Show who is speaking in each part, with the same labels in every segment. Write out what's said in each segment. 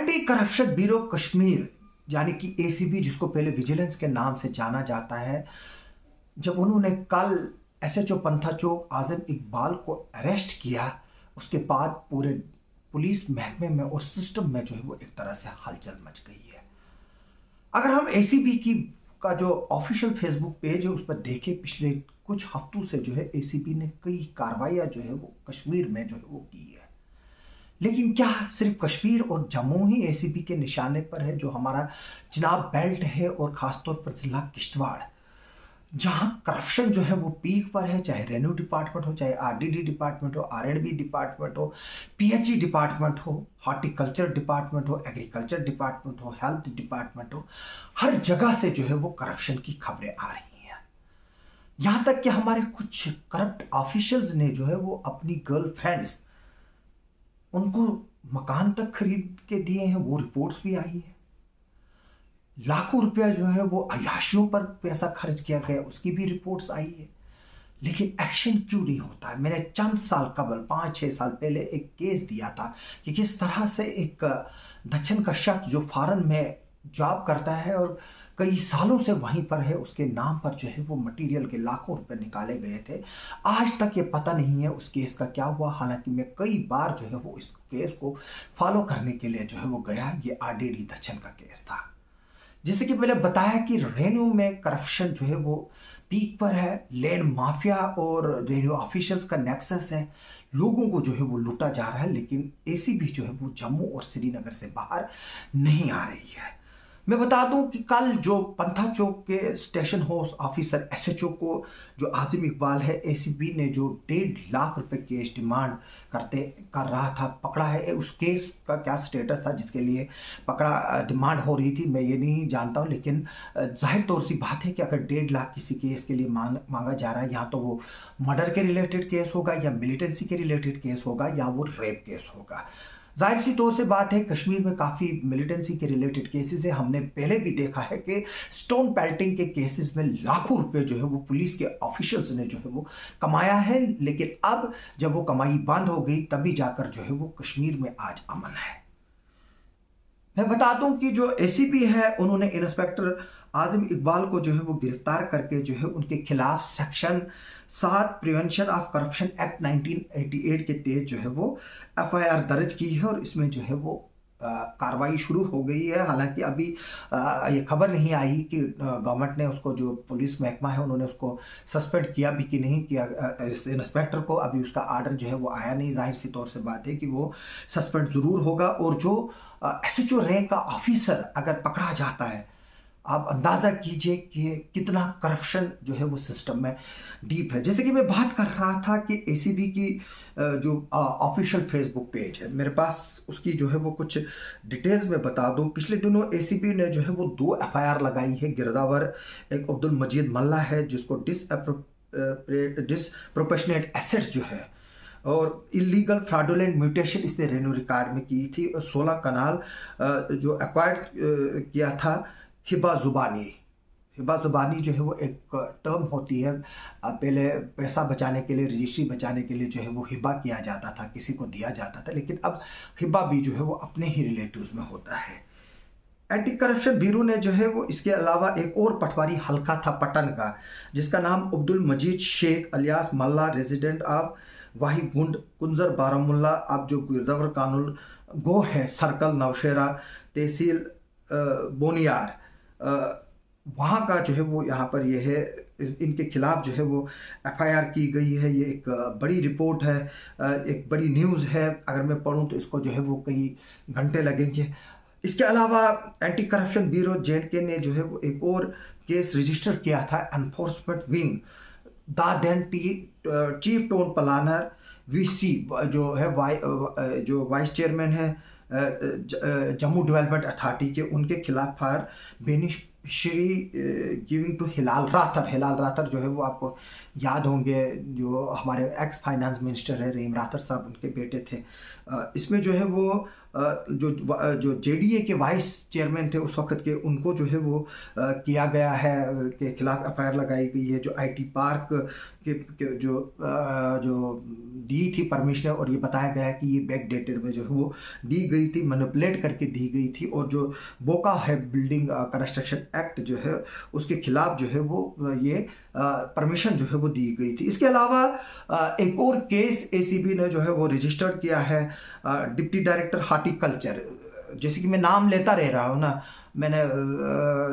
Speaker 1: Anti corruption bureau Kashmir यानी कि ACB, जिसको पहले विजिलेंस के नाम से जाना जाता है, जब उन्होंने कल एसएचओ पंथाचोक आजम इकबाल को अरेस्ट किया, उसके बाद पूरे पुलिस महकमे में और सिस्टम में जो है वो एक तरह से हलचल मच गई है। अगर हम एसीबी की का जो ऑफिशियल फेसबुक पेज है उस पर देखें, पिछले कुछ हफ्तों से जो है एसीबी ने कई कार्रवाइयाँ जो है वो कश्मीर में जो है वो की है। लेकिन क्या सिर्फ कश्मीर और जम्मू ही एसीबी के निशाने पर है? जो हमारा चिनाब बेल्ट है और ख़ासतौर पर ज़िला किश्तवाड़, जहाँ करप्शन जो है वो पीक पर है, चाहे रेवेन्यू डिपार्टमेंट हो, चाहे आरडीडी डिपार्टमेंट हो, आरएंडबी डिपार्टमेंट हो, पीएचई डिपार्टमेंट हो, हॉर्टिकल्चर डिपार्टमेंट हो, एग्रीकल्चर डिपार्टमेंट हो, हेल्थ डिपार्टमेंट हो, हर जगह से जो है वो करप्शन की खबरें आ रही हैं। यहाँ तक कि हमारे कुछ करप्ट ऑफिशियल्स ने जो है वो अपनी गर्लफ्रेंड्स, उनको मकान तक खरीद के दिए हैं, वो रिपोर्ट्स भी आई है। लाखों रुपया जो है वो अय्याशियों पर पैसा खर्च किया गया, उसकी भी रिपोर्ट्स आई है। लेकिन एक्शन क्यों नहीं होता है? मैंने चंद साल कबल 5-6 साल पहले एक केस दिया था कि किस तरह से एक दक्षिण का शख्स जो फॉरेन में जॉब करता है और कई सालों से वहीं पर है, उसके नाम पर जो है वो मटेरियल के लाखों रुपए निकाले गए थे। आज तक ये पता नहीं है उस केस का क्या हुआ। हालांकि मैं कई बार जो है वो इस केस को फॉलो करने के लिए जो है वो गया। ये आरडीडी दक्षिण का केस था। जैसे कि मैंने बताया कि रेवेन्यू में करप्शन जो है वो पीक पर है। लैंड माफिया और रेवेन्यू ऑफिशियल्स का नेक्सस है, लोगों को जो है वो लूटा जा रहा है। लेकिन एसीबी जो है वो जम्मू और श्रीनगर से बाहर नहीं आ रही है। मैं बता दूं कि कल जो पंथा चौक के स्टेशन हाउस ऑफिसर एसएचओ को जो आजिम इकबाल है, एसीबी ने जो 1.5 लाख रुपए केस डिमांड कर रहा था, पकड़ा है। उस केस का क्या स्टेटस था जिसके लिए पकड़ा डिमांड हो रही थी, मैं ये नहीं जानता हूँ। लेकिन जाहिर तौर सी बात है कि अगर 1.5 लाख किसी केस के लिए मांगा जा रहा है, यहाँ तो वो मर्डर के रिलेटेड केस होगा, या मिलिटेंसी के रिलेटेड केस होगा, या वो रेप केस होगा। जाहिर सी तौर से बात है, कश्मीर में काफ़ी मिलिटेंसी के रिलेटेड केसेस है। हमने पहले भी देखा है कि स्टोन पेल्टिंग के केसेस में लाखों रुपए जो है वो पुलिस के ऑफिशियल्स ने जो है वो कमाया है। लेकिन अब जब वो कमाई बंद हो गई, तभी जाकर जो है वो कश्मीर में आज अमन है। मैं बता दूं कि जो एसीबी है, उन्होंने इंस्पेक्टर आजिम इकबाल को जो है वो गिरफ्तार करके जो है उनके खिलाफ section 7 prevention of corruption act 1988 के तहत जो है वो एफआईआर दर्ज की है और इसमें जो है वो कार्रवाई शुरू हो गई है। हालांकि अभी ये खबर नहीं आई कि गवर्नमेंट ने उसको, जो पुलिस महकमा है, उन्होंने उसको सस्पेंड किया भी कि नहीं किया। इस इंस्पेक्टर को अभी उसका आर्डर जो है वो आया नहीं। जाहिर सी तौर से बात है कि वो सस्पेंड ज़रूर होगा। और जो एसएचओ रैंक का ऑफिसर अगर पकड़ा जाता है, आप अंदाज़ा कीजिए कि कितना करप्शन जो है वो सिस्टम में डीप है। जैसे कि मैं बात कर रहा था कि एसीबी की जो ऑफिशियल फेसबुक पेज है, मेरे पास उसकी जो है वो कुछ डिटेल्स में बता दूं। पिछले दिनों एसीबी ने जो है वो 2 एफआईआर लगाई है गिरदावर। एक अब्दुल मजीद मल्ला है जिसको डिसप्रोपोर्शनेट एसेट्स जो है और इलीगल फ्रॉडुलेंट म्यूटेशन इसने रेवेन्यू रिकॉर्ड में की थी। और 16 कनाल जो एक्वायर्ड किया था। हिबा ज़ुबानी जो है वो एक टर्म होती है, पहले पैसा बचाने के लिए, रजिस्ट्री बचाने के लिए जो है वो हिबा किया जाता था, किसी को दिया जाता था। लेकिन अब हिबा भी जो है वो अपने ही रिलेटिव्स में होता है। एंटी करप्शन ब्यूरो ने जो है वो इसके अलावा एक और पटवारी हल्का था पटन का, जिसका नाम Abdul Majeed Sheikh alias Malla, resident of Wahi Gund Kunzer Baramulla, अब जो गिरदावर कानून गो है, सर्कल नौशेरा, तहसील बोनियार, वहाँ का जो है वो यहाँ पर ये है, इनके खिलाफ जो है वो एफआईआर की गई है। ये एक बड़ी रिपोर्ट है, एक बड़ी न्यूज़ है। अगर मैं पढ़ूँ तो इसको जो है वो कई घंटे लगेंगे। इसके अलावा एंटी करप्शन ब्यूरो जेएंडके ने जो है वो एक और केस रजिस्टर किया था। Enforcement wing then chief town planner VC जो है जो वाइस चेयरमैन है जम्मू डेवलपमेंट अथॉरिटी के, उनके खिलाफ for beneficiary giving to Hilal Rather जो है वो आपको याद होंगे, जो हमारे एक्स फाइनेंस मिनिस्टर है रहीम राथर साहब, उनके बेटे थे। इसमें जो है वो जो जेडीए के वाइस चेयरमैन थे उस वक्त के, उनको जो है वो किया गया है, के खिलाफ एफआईआर लगाई गई है। जो आईटी पार्क के जो दी थी परमिशन, और ये बताया गया कि ये बैक डेटेड में जो है वो दी गई थी, मैनिपुलेट करके दी गई थी। और जो बोका है बिल्डिंग कंस्ट्रक्शन एक्ट जो है उसके खिलाफ जो है वो ये परमिशन जो है वो दी गई थी। इसके अलावा एक और केस एसीबी ने जो है वो रजिस्टर्ड किया है डिप्टी डायरेक्टर हार्टिकल्चर। जैसे कि मैं नाम लेता रह रहा हूँ ना, मैंने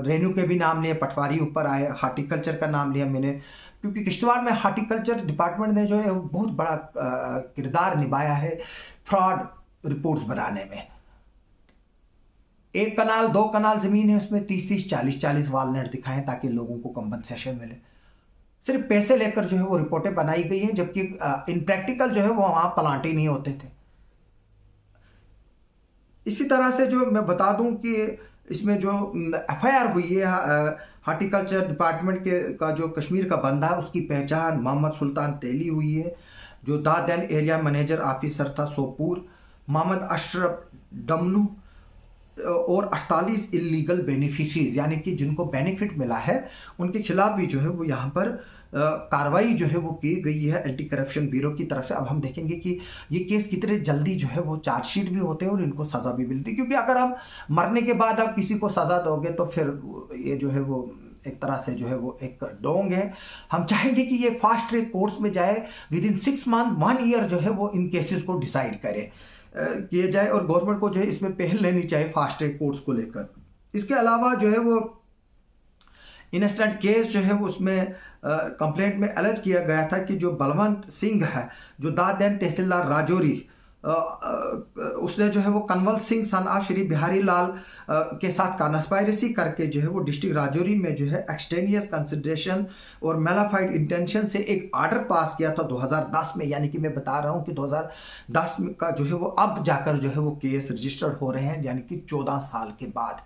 Speaker 1: रेनू के भी नाम लिए, पटवारी ऊपर आए, हार्टिकल्चर का नाम लिया मैंने, क्योंकि किश्तवाड़ में हार्टिकल्चर डिपार्टमेंट ने जो है बहुत बड़ा किरदार निभाया है फ्रॉड रिपोर्ट्स बनाने में। 1 कनाल 2 कनाल ज़मीन है, उसमें 30-30 40-40 वालनट दिखाएं ताकि लोगों को कंपनसेशन मिले। सिर्फ पैसे लेकर जो है वो रिपोर्टें बनाई गई हैं, जबकि इन प्रैक्टिकल जो है वो वहाँ प्लांट ही नहीं होते थे। इसी तरह से जो मैं बता दूं कि इसमें जो एफआईआर हुई है हार्टिकल्चर डिपार्टमेंट के का जो कश्मीर का बंदा है, उसकी पहचान मोहम्मद सुल्तान तेली हुई है, जो दादन एरिया मैनेजर ऑफिसर था सोपूर। मोहम्मद अशरफ डमनू और 48 इलीगल बेनिफिशरीज, यानी कि जिनको बेनिफिट मिला है उनके खिलाफ भी जो है वो यहाँ पर कार्रवाई जो है वो की गई है एंटी करप्शन ब्यूरो की तरफ से। अब हम देखेंगे कि ये केस कितने जल्दी जो है वो चार्जशीट भी होते हैं और इनको सज़ा भी मिलती है, क्योंकि अगर हम मरने के बाद आप किसी को सज़ा दोगे तो फिर ये जो है वो एक तरह से जो है वो एक डोंग है। हम चाहेंगे कि ये फास्ट ट्रैक कोर्ट्स में जाए, विद इन 6 मंथ 1 ईयर जो है वो इन केसेस को डिसाइड करे किए जाए, और गवर्नमेंट को जो है इसमें पहल लेनी चाहिए फास्ट ट्रैक कोर्ट्स को लेकर। इसके अलावा जो है वो इंस्टेंट केस जो है उसमें कंप्लेंट में अलर्ज किया गया था कि जो बलवंत सिंह है, जो दादन तहसीलदार राजौरी, उसने जो है वो कंवल सिंह सन ऑफ श्री बिहारी लाल के साथ कॉन्स्पायरेसी करके जो है वो डिस्ट्रिक्ट राजौरी में जो है एक्सटेनियस कंसिडरेशन और मेलाफाइड इंटेंशन से एक ऑर्डर पास किया था 2010 में। यानी कि मैं बता रहा हूँ कि 2010 का जो है वो अब जाकर जो है वो केस रजिस्टर्ड हो रहे हैं, यानी कि 14 साल के बाद।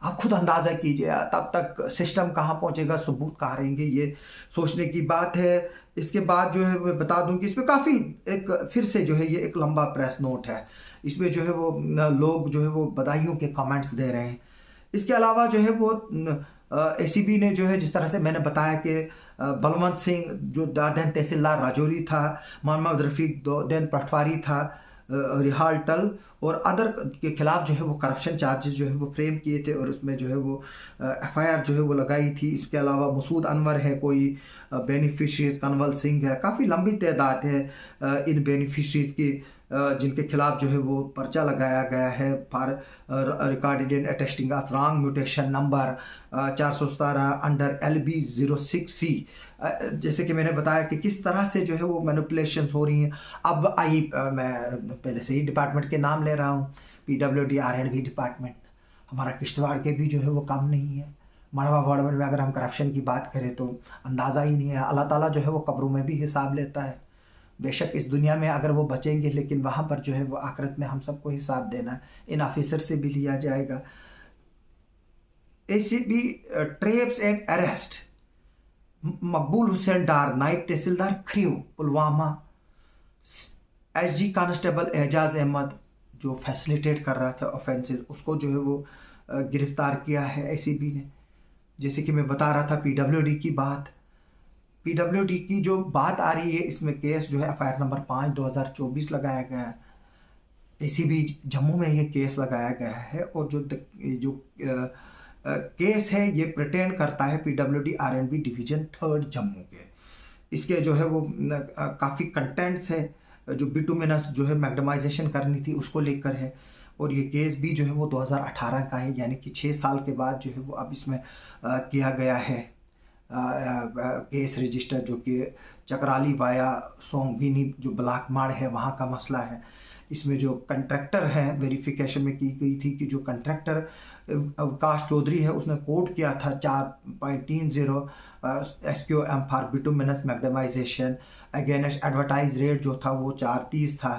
Speaker 1: आप खुद अंदाज़ा कीजिए तब तक सिस्टम कहाँ पहुँचेगा, सबूत कहाँ रहेंगे, ये सोचने की बात है। इसके बाद जो है मैं बता दूं कि इसमें काफ़ी एक फिर से जो है ये एक लंबा प्रेस नोट है, इसमें जो है वो लोग जो है वो बधाइयों के कमेंट्स दे रहे हैं। इसके अलावा जो है वो एसीबी ने जो है जिस तरह से मैंने बताया कि बलवंत सिंह जो दादन तहसीलदार राजौरी था, मोहम्मद रफ़ीक दादन पटवारी था, रिहाल टल और अदर के खिलाफ जो है वो करप्शन चार्जेस जो है वो फ्रेम किए थे और उसमें जो है वो एफआईआर जो है वो लगाई थी। इसके अलावा मसूद अनवर है, कोई बेनिफिशरीज कंवल सिंह है, काफ़ी लंबी तादाद है इन बेनिफिशरीज की जिनके खिलाफ जो है वो पर्चा लगाया गया है for recorded in attesting of wrong mutation number 417 under LB06C। जैसे कि मैंने बताया कि किस तरह से जो है वो मैनिपुलेशंस हो रही हैं। अब मैं पहले से ही डिपार्टमेंट के नाम ले रहा हूँ, PWD R&B डिपार्टमेंट, हमारा किश्तवाड़ के भी जो है वो कम नहीं है। मड़वा वार्ड में अगर हम करप्शन की बात करें तो अंदाज़ा ही नहीं है। अल्लाह ताला जो है वो कब्रों में भी हिसाब लेता है। बेशक इस दुनिया में अगर वो बचेंगे, लेकिन वहाँ पर जो है वो आखिरत में हम सबको हिसाब देना है, इन ऑफिसर से भी लिया जाएगा। ACB ट्रेप्स एंड अरेस्ट मकबूल हुसैन डार, नायब तहसीलदार खरीव पुलवामा, SG कांस्टेबल एजाज अहमद जो फैसिलिटेट कर रहा था ऑफेंसेस, उसको जो है वो गिरफ्तार किया है ACB ने। जैसे कि मैं बता रहा था PWD की बात, PWD की जो बात आ रही है, इसमें केस जो है एफआईआर नंबर 5/2024 लगाया गया है। ACB जम्मू में ये केस लगाया गया है और जो केस है ये प्रिटेंड करता है PWD R&B division 3rd Jammu के। इसके जो है वो काफ़ी कंटेंट्स है, जो बिटुमिनस जो है मैग्नेमाइजेशन करनी थी उसको लेकर है, और ये केस भी जो है वो 2018 का है, यानी कि 6 साल के बाद जो है वो अब इसमें किया गया है केस रजिस्टर, जो कि चकराली वाया सोंगिनी जो ब्लॉक माड़ है वहाँ का मसला है। इसमें जो कंट्रैक्टर है वेरिफिकेशन में की गई थी कि जो कंट्रैक्टर अवकाश चौधरी है उसने कोट किया था 4.30 SQM for bituminous macadamisation against advertise rate जो था वो 4.30 था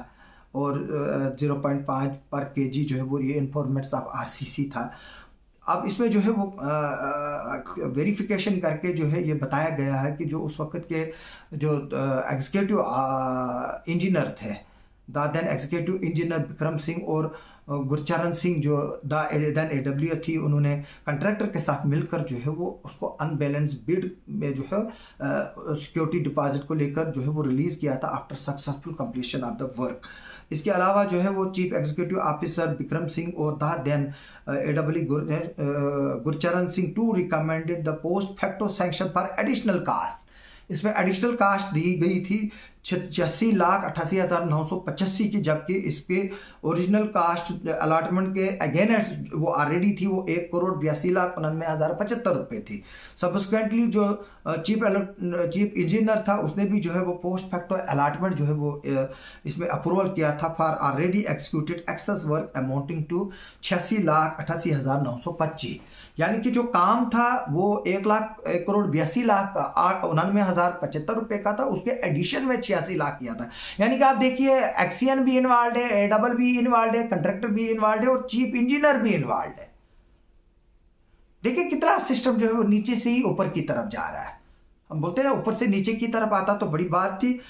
Speaker 1: और 0.5 पर केजी जो है वो ये इन्फॉर्मेट्स ऑफ RCC था। अब इसमें जो है वो वेरिफिकेशन करके जो है ये बताया गया है कि जो उस वक्त के जो एग्जीक्यूटिव इंजीनियर थे, दादन एग्जीक्यूटिव इंजीनियर विक्रम सिंह और गुरचरण सिंह जो देन AW थी, उन्होंने कंट्रैक्टर के साथ मिलकर जो है वो उसको अनबैलेंस बिड में जो है सिक्योरिटी डिपॉजिट को लेकर जो है वो रिलीज़ किया था after successful completion of the work. इसके अलावा जो है वो chief executive officer Vikram Singh और then AW Gurcharan Singh to recommended the post facto sanction for additional cost. इसमें एडिशनल कास्ट दी गई थी 86,88,985 की, जबकि इसके ओरिजिनल कास्ट अलॉटमेंट के अगेंस्ट वो ऑलरेडी थी, वो 1,82,99,075 रुपये थी। सब्सिक्वेंटली जो चीफ इंजीनियर था उसने भी जो है वो पोस्ट फैक्टो अलॉटमेंट जो है वो इसमें अप्रूवल किया था for already executed excess work amounting to 86,88,925। यानी कि जो काम था वो 1,82,99,075 रुपये का था, उसके एडिशन में 86 लाख किया था। यानी कि आप देखिए एक्सियन भी इन्वॉल्व है, एडबल भी इन्वॉल्व है, कंट्रैक्टर भी इन्वॉल्व है और चीफ इंजीनियर भी इन्वॉल्व है। देखिए कितना सिस्टम जो है वो नीचे से ही ऊपर की तरफ जा रहा है। हम बोलते हैं ना ऊपर से नीचे की तरफ आता तो बड़ी बात थी।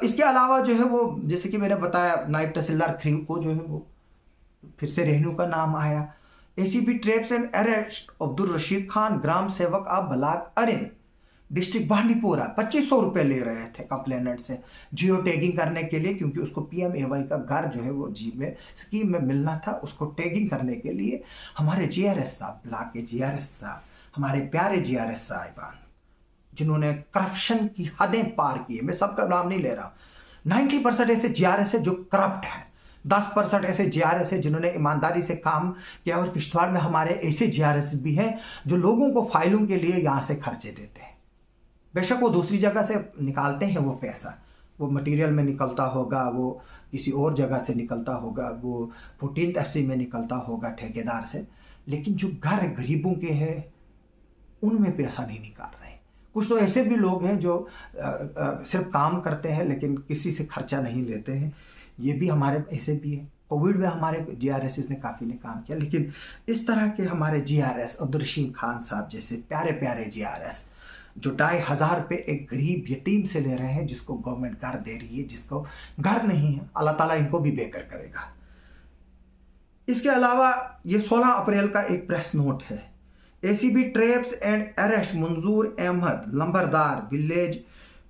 Speaker 1: इसके अलावा जो है वो जैसे कि मैंने बताया नायब तहसीलदार खरीव को जो है वो फिर से रेहनू का नाम आया। ACP traps and arrest Abdul Rashid Khan, ग्राम सेवक ऑफ बलाक अरिन, डिस्ट्रिक्ट बांडीपोरा, 2500 रुपये ले रहे थे कंप्लेनेंट से जियो टैगिंग करने के लिए, क्योंकि उसको PMAY का घर जो है वो स्कीम में मिलना था। उसको टैगिंग करने के लिए हमारे GRS साहब, ब्लॉक के GRS साहब, हमारे प्यारे GRS साहिबान जिन्होंने करप्शन की हदें पार की है, मैं सबका नाम नहीं ले रहा, 90% ऐसे GRS है जो करप्ट है, 10% ऐसे GRS है जिन्होंने ईमानदारी से काम किया, और किश्तवाड़ में हमारे ऐसे GRS भी हैं जो लोगों को फाइलों के लिए यहाँ से खर्चे देते हैं। बेशक वो दूसरी जगह से निकालते हैं वो पैसा, वो मटेरियल में निकलता होगा, वो किसी और जगह से निकलता होगा, वो 14th FC में निकलता होगा ठेकेदार से, लेकिन जो घर गरीबों के हैं उनमें पैसा नहीं निकाल रहे। कुछ तो ऐसे भी लोग हैं जो सिर्फ काम करते हैं लेकिन किसी से खर्चा नहीं लेते हैं, ये भी हमारे ऐसे भी हैं। कोविड में हमारे GRS ने काफ़ी ने काम किया, लेकिन इस तरह के हमारे GRS अब्दुल रशीद खान साहब जैसे प्यारे प्यारे GRS जो 2,500 रुपये एक गरीब यतीम से ले रहे हैं, जिसको गवर्नमेंट घर दे रही है, जिसको घर नहीं है, अल्लाह ताला इनको भी बेकर करेगा। इसके अलावा ये 16 अप्रैल का एक प्रेस नोट है। ACB ट्रेप्स एंड अरेस्ट मंजूर अहमद, लंबरदार, विलेज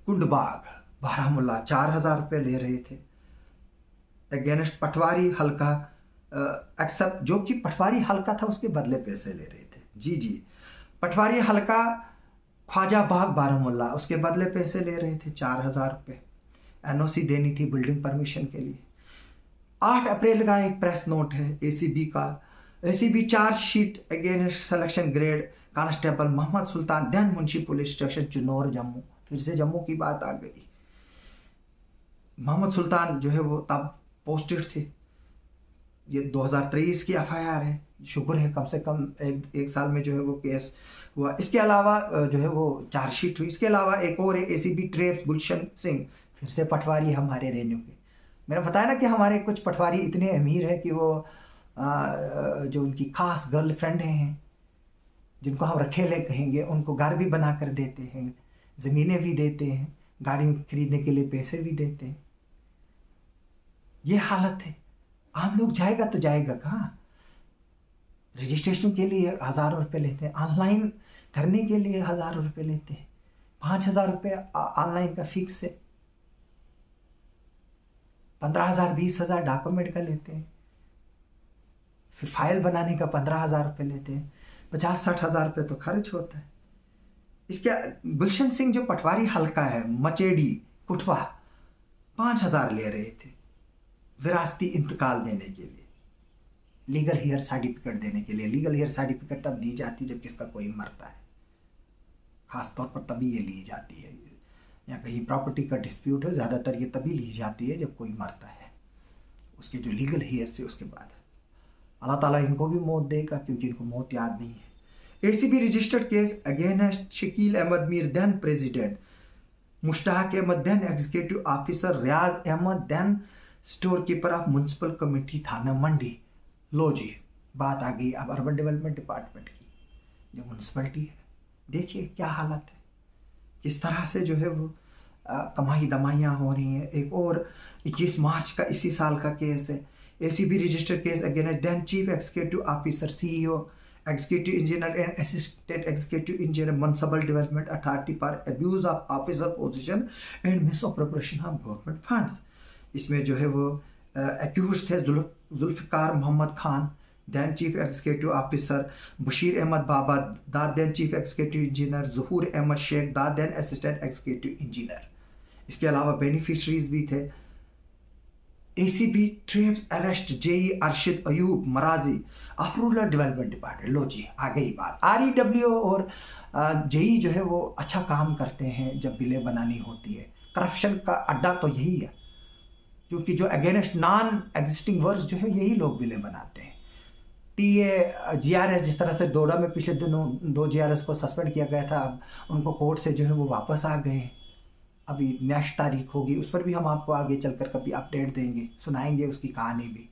Speaker 1: कुंडबाग, बारामूला, 4,000 रुपये ले रहे थे अगेंस्ट पटवारी हल्का एक्सेप्ट, जो कि पटवारी हल्का था उसके बदले पैसे ले रहे थे। जी पटवारी हल्का ख्वाजा बाग बारामूला, उसके बदले पैसे ले रहे थे 4,000 रुपये। NOC देनी थी बिल्डिंग परमिशन के लिए। 8 अप्रैल का एक प्रेस नोट है ACB का। ACB chargesheet against selection grade constable Mohammad Sultan, then मुंशी पुलिस स्टेशन चिन्नौर जम्मू। फिर से जम्मू की बात आ गई। मोहम्मद सुल्तान जो है वो तब पोस्टेड थे। ये 2023 की FIR है, शुक्र है कम से कम एक साल में जो है वो केस हुआ। इसके अलावा जो है वो चार्जशीट हुई। इसके अलावा एक और है ACB ट्रेप्स गुलशन सिंह, फिर से पटवारी हमारे रेन्यू के। मैंने बताया ना कि हमारे कुछ पटवारी इतने अमीर हैं कि वो जो उनकी खास गर्लफ्रेंड हैं, जिनको हम रखेले कहेंगे, उनको घर भी बना कर देते हैं, ज़मीनें भी देते हैं, गाड़ी खरीदने के लिए पैसे भी देते हैं। ये हालत है। आम लोग जाएगा तो जाएगा कहाँ? रजिस्ट्रेशन के लिए हज़ारों रुपये लेते हैं, ऑनलाइन करने के लिए हज़ारों रुपये लेते हैं, 5,000 रुपये ऑनलाइन का फिक्स है, 15,000 20,000 डॉक्यूमेंट का लेते हैं, फिर फाइल बनाने का 15,000 रुपये लेते हैं, 50-60,000 रुपये तो खर्च होता है। इसके गुलशन सिंह जो पटवारी हल्का है, मचेडी कुटवा, 5,000 ले रहे थे विरासती इंतकाल देने के लिए, लीगल हेयर सर्टिफिकेट देने के लिए। लीगल हेयर सर्टिफिकेट तब दी जाती जब किसका कोई मरता है, ख़ास तौर पर तभी ये ली जाती है, या कहीं प्रॉपर्टी का डिस्प्यूट हो, ज़्यादातर ये तभी ली जाती है जब कोई मरता है, उसके जो लीगल हेयर से। उसके बाद अल्लाह ताला इनको भी मौत देगा, क्योंकि इनको मौत याद नहीं है। ACB registered case against Shakeel Ahmad Mir, then president Mushtaq Ahmad, then executive officer Riyaz Ahmad, then store keeper of municipal committee Thana Mandi. लो जी, बात आ गई अब अर्बन डेवलपमेंट डिपार्टमेंट की, जो म्यूनसिपलिटी है। देखिए क्या हालत है, किस तरह से जो है वो कमाई दमाइयाँ हो रही हैं। एक और 21 मार्च का इसी साल का केस है। ACB registered case against then Chief Executive Officer, CEO, Executive Engineer and Assistant Executive Engineer, Municipal Development Authority for abuse of officer position and misappropriation of government funds. इसमें जो है वो एक्यूज थे Zulfikar Mohammad Khan, then Chief Executive Officer, Bashir Ahmed Baba, then Chief Executive Engineer, Zuhur Ahmed Sheikh, then Assistant Executive Engineer. इसके अलावा beneficiaries भी थे। ACB traps arrest JE Arshad Ayub Maraji of rural development department. लो जी आ गई बात। REW और जेई जो है वो अच्छा काम करते हैं जब बिलें बनानी होती है। करप्शन का अड्डा तो यही है, क्योंकि जो अगेंस्ट नॉन एग्जिस्टिंग वर्क्स जो है यही लोग बिलें बनाते हैं। TA GRS जिस तरह से डोडा में पिछले दिनों 2 GRS को सस्पेंड किया गया था, अब उनको कोर्ट से जो है वो वापस आ गए हैं। अभी नेक्स्ट तारीख होगी, उस पर भी हम आपको आगे चलकर कभी अपडेट देंगे, सुनाएंगे उसकी कहानी भी।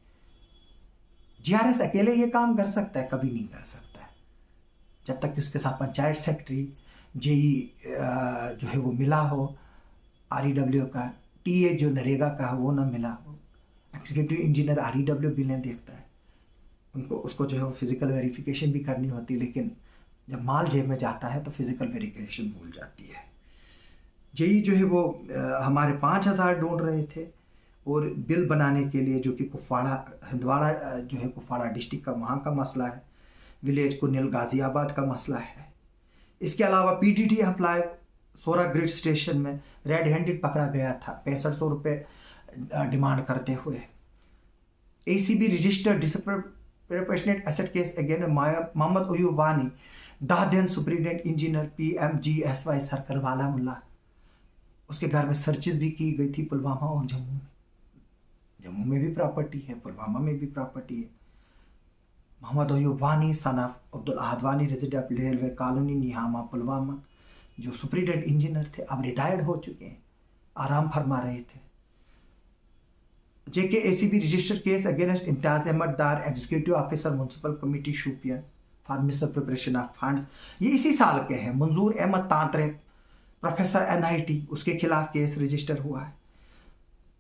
Speaker 1: GRS अकेले ये काम कर सकता है? कभी नहीं कर सकता है। जब तक कि उसके साथ पंचायत सेक्रेटरी जेई जो है वो मिला हो, REW का TA जो नरेगा का है वो ना मिला हो। एग्जीक्यूटिव इंजीनियर REW बिलें देखता है, उनको उसको जो है वो फिज़िकल वेरिफिकेशन भी करनी होती है, लेकिन जब माल जेब में जाता है तो फिज़िकल वेरिफिकेशन भूल जाती है। जेई जो है वो हमारे 5,000 ढूंढ रहे थे, और बिल बनाने के लिए जो कि कुपवाड़ा हंदवाड़ा जो है कुपवाड़ा डिस्ट्रिक्ट का वहाँ का मसला है, विलेज कुनिल गाज़ियाबाद का मसला है। इसके अलावा PDD employ Sora grid station में रेड हैंडेड पकड़ा गया था 6500 रुपये डिमांड करते हुए। ACB registered disproportionate asset case against Mohammad Ayub Wani, the then superintendent engineer PMGSY circle वाला मुल्ला। उसके घर में सर्चेज भी की गई थी पुलवामा और जम्मू में। जम्मू में भी प्रॉपर्टी है, पुलवामा में भी प्रॉपर्टी है। मोहम्मद अयूब वानी सन ऑफ अब्दुल अहद वानी, रेजिडेंट रेलवे कॉलोनी निहामा पुलवामा, जो सुपरिटेंडेंट इंजीनियर थे, अब रिटायर्ड हो चुके हैं, आराम फरमा रहे थे। JK ACB registered case against Imtiyaz Ahmad Dar, executive officer municipal committee Shopian for misappropriation of funds. ये इसी साल के हैं। मंजूर अहमद तांत्रे प्रोफेसर NIT, उसके खिलाफ केस रजिस्टर हुआ है।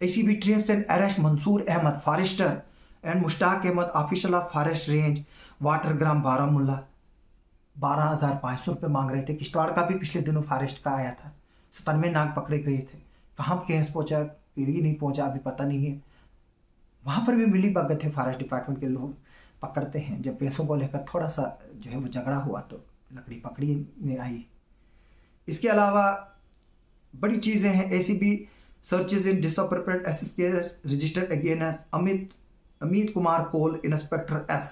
Speaker 1: ACB traps and arrest Mansoor Ahmad forester and Mushtaq Ahmad official of forest range Watergam Baramulla. 12,500 रुपये मांग रहे थे। किश्तवाड़ का भी पिछले दिनों फॉरेस्ट का आया था, 97 नाग पकड़े गए थे। कहाँ केस पहुँचा, कहीं नहीं पहुँचा, अभी पता नहीं है। वहाँ पर भी मिली भगत है, फॉरेस्ट डिपार्टमेंट के लोग पकड़ते हैं। जब पैसों को लेकर थोड़ा सा जो है वो झगड़ा हुआ तो लकड़ी पकड़ी में आई। इसके अलावा बड़ी चीज़ें हैं। ACB searches in disappropriate assets case registered against Amit Kumar Koul, inspector S,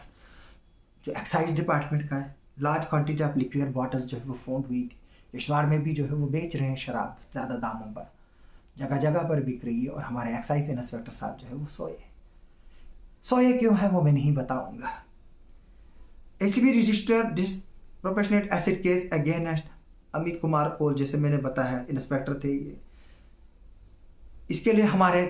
Speaker 1: जो एक्साइज डिपार्टमेंट का है। Large quantity of liquid bottles जो है वो फाउंड हुई थी। किश्तवाड़ में भी जो है वो बेच रहे हैं शराब ज़्यादा दामों पर, जगह जगह पर बिक रही है, और हमारे एक्साइज इंस्पेक्टर साहब जो है वो सोए क्यों है वो मैं नहीं बताऊंगा। ACB registered disproportionate asset case against Amit Kumar Koul, जैसे मैंने बताया इंस्पेक्टर थे ये। इसके लिए हमारे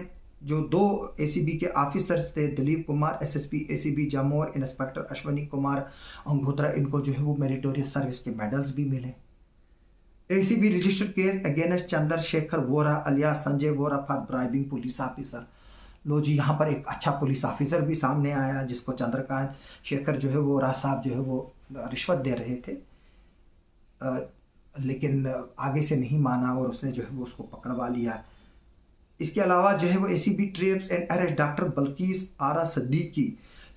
Speaker 1: जो 2 ACB के ऑफिसर्स थे, दिलीप कुमार SSP ACB जम्मू और इंस्पेक्टर अश्वनी कुमार अंगोत्रा, इनको जो है वो मेरिटोरियस सर्विस के मेडल्स भी मिले। ACB registered case against Chandrashekhar Vora alias Sanjay Vora for bribing police officer. लो जी, यहाँ पर एक अच्छा पुलिस ऑफिसर भी सामने आया, जिसको चंद्रकांत शेखर जो है वो राज साहब जो है वो रिश्वत दे रहे थे, लेकिन आगे से नहीं माना और उसने जो है वो उसको पकड़वा लिया। इसके अलावा जो है वो ACB traps and arrest doctor Bilquees Ara Siddiqui,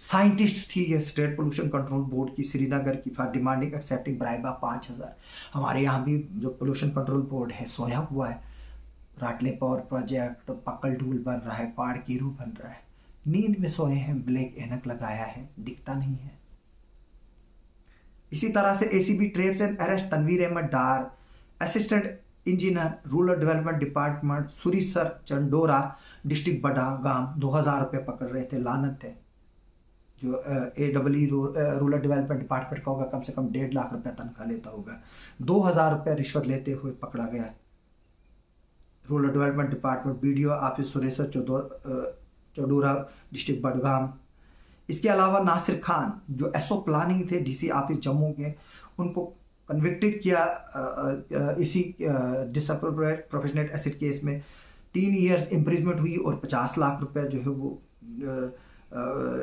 Speaker 1: scientist थी ये, स्टेट पोल्यूशन कंट्रोल बोर्ड की, श्रीनगर की, for demanding accepting bribe of 5,000। हमारे यहाँ भी जो पोल्यूशन कंट्रोल बोर्ड है सोया हुआ है। राटले पावर प्रोजेक्ट, पकल डूल बन रहा है, पाड़ कीरू बन रहा है, नींद में सोए हैं, ब्लैक ऐनक लगाया है, दिखता नहीं है। इसी तरह से ACB traps and arrest Tanveer Ahmad Dar, assistant engineer rural development department Surisar Chandora district Budgam, 2,000 रुपये पकड़ रहे थे। लानत है, जो AEE रूरल डेवलपमेंट डिपार्टमेंट का होगा, कम से कम 1.5 लाख रुपये तनख्वाह लेता होगा, 2,000 रुपये रिश्वत लेते हुए पकड़ा गया। Rural development department BDO office Sursar Chadoora district Budgam. इसके अलावा नासिर खान जो SO प्लानिंग थे DC ऑफिस जम्मू के, उनको कन्विक्टेड किया इसी डिसअप्रोप्रिएट प्रोफेशनल एसेट केस में। 3 ईयर्स इम्प्रिजमेंट हुई और 50 लाख रुपए जो है वो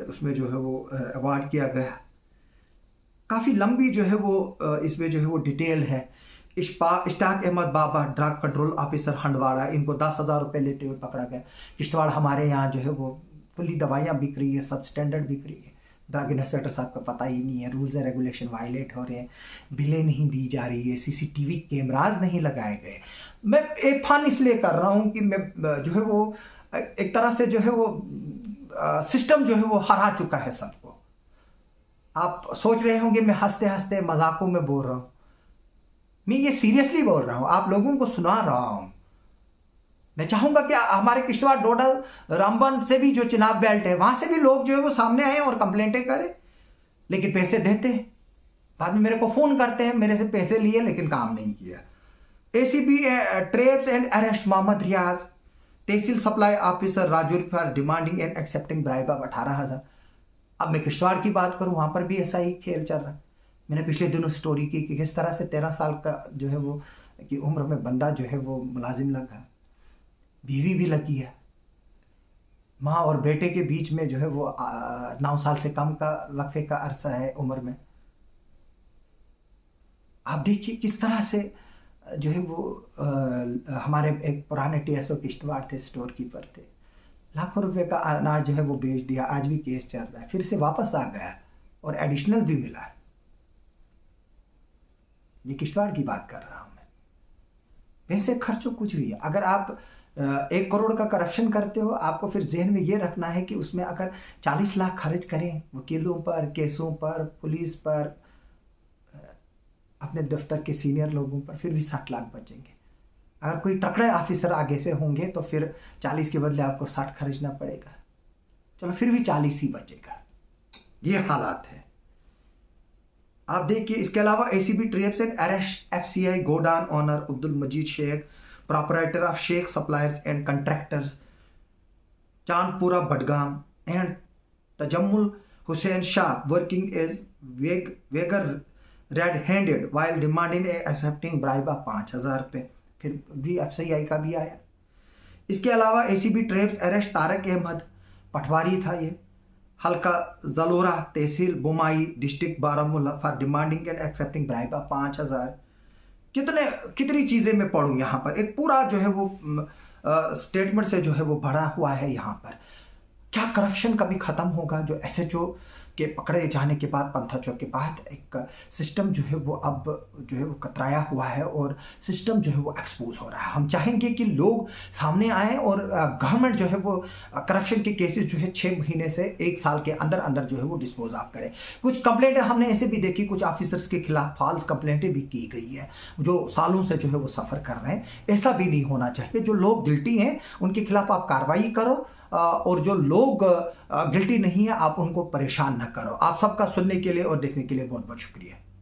Speaker 1: उसमें जो है वो अवार्ड किया गया। काफ़ी लंबी जो है वो इसमें जो है वो डिटेल है। इश्ताक अहमद बाबा ड्रग कंट्रोल ऑफिसर हंडवाड़ा, इनको 10,000 रुपये लेते हुए पकड़ा गया। किश्तवाड़ हमारे यहाँ जो है वो फुली दवाइयाँ बिक रही है, सब स्टैंडर्ड बिक रही है। ड्रग इंस्पेक्टर साहब का पता ही नहीं है, रूल्स एंड रेगुलेशन वायलेट हो रहे हैं, बिलें नहीं दी जा रही है, सीसीटीवी कैमराज नहीं लगाए गए। मैं एक फन इसलिए कर रहा हूँ कि मैं जो है वो एक तरह से जो है वो सिस्टम जो है वो हरा चुका है सबको। आप सोच रहे होंगे मैं हंसते हंसते मजाकों में बोल रहा हूँ, मैं ये सीरियसली बोल रहा हूँ, आप लोगों को सुना रहा हूँ। मैं चाहूंगा कि हमारे किश्तवाड़ डोडल रामबन से भी जो चिनाब बेल्ट है वहां से भी लोग जो है वो सामने आए और कंप्लेंटें करें, लेकिन पैसे देते हैं, बाद में मेरे को फोन करते हैं, मेरे से पैसे लिए लेकिन काम नहीं किया। ACB traps and arrest Mohammad Riyaz, tehsil supply officer Rajouri for demanding and accepting bribe of 18,000। अब मैं किश्तवाड़ की बात करूं, वहां पर भी ऐसा ही खेल चल रहा है। मैंने पिछले दिनों स्टोरी की कि किस तरह से 13 साल का जो है वो की उम्र में बंदा जो है वो मुलाजिम लगा, बीवी भी लगी है, माँ और बेटे के बीच में जो है वो 9 साल से कम का वक्फे का अरसा है उम्र में। आप देखिए किस तरह से जो है वो हमारे एक पुराने टीएसओ किश्तवाड़ थे, स्टोर कीपर थे, लाखों रुपए का अनाज जो है वो बेच दिया, आज भी केस चल रहा है, फिर से वापस आ गया और एडिशनल भी मिला है। ये किश्तवाड़ की बात कर रहा हूं मैं। पैसे खर्चो कुछ भी है, अगर आप 1 करोड़ का करप्शन करते हो, आपको फिर जहन में ये रखना है कि उसमें अगर 40 लाख खर्च करें वकीलों पर, केसों पर, पुलिस पर, अपने दफ्तर के सीनियर लोगों पर, फिर भी 60 लाख बचेंगे। अगर कोई तकड़े ऑफिसर आगे से होंगे तो फिर 40 के बदले आपको 60 खर्चना पड़ेगा, चलो फिर भी 40 ही बचेगा। ये हालात है। आप देखिए इसके अलावा ACB traps and arrest FCI godown owner Abdul Majeed Sheikh, proprietor of Sheikh suppliers and contractors Chandpura Budgam, and Tajamul Hussain Shah working as wager red handed while demanding accepting bribe of 5,000 रुपये। फिर भी एफसीआई का भी आया। इसके अलावा ACB traps arrest Tariq Ahmad, patwari था ये, हल्का Jalora, tehsil Boomai, district Baramulla for demanding and accepting bribe of 5,000। कितनी चीज़ें मैं पढ़ूँ यहाँ पर, एक पूरा जो है वो स्टेटमेंट से जो है वो भरा हुआ है यहाँ पर। क्या करप्शन कभी ख़त्म होगा? जो एसएचओ के पकड़े जाने के बाद, पंथा चौक के बाद, एक सिस्टम जो है वो अब जो है वो कतराया हुआ है और सिस्टम जो है वो एक्सपोज हो रहा है। हम चाहेंगे कि लोग सामने आएँ और गवर्नमेंट जो है वो करप्शन के केसेस जो है 6 महीने से 1 साल के अंदर अंदर जो है वो डिस्पोज ऑफ करें। कुछ कंप्लेंटें हमने ऐसे भी देखी, कुछ ऑफिसर्स के खिलाफ फॉल्स कंप्लेंटें भी की गई है जो सालों से जो है वो सफ़र कर रहे हैं। ऐसा भी नहीं होना चाहिए। जो लोग गिल्टी हैं उनके खिलाफ आप कार्रवाई करो और जो लोग गिल्टी नहीं है आप उनको परेशान ना करो। आप सबका सुनने के लिए और देखने के लिए बहुत बहुत शुक्रिया।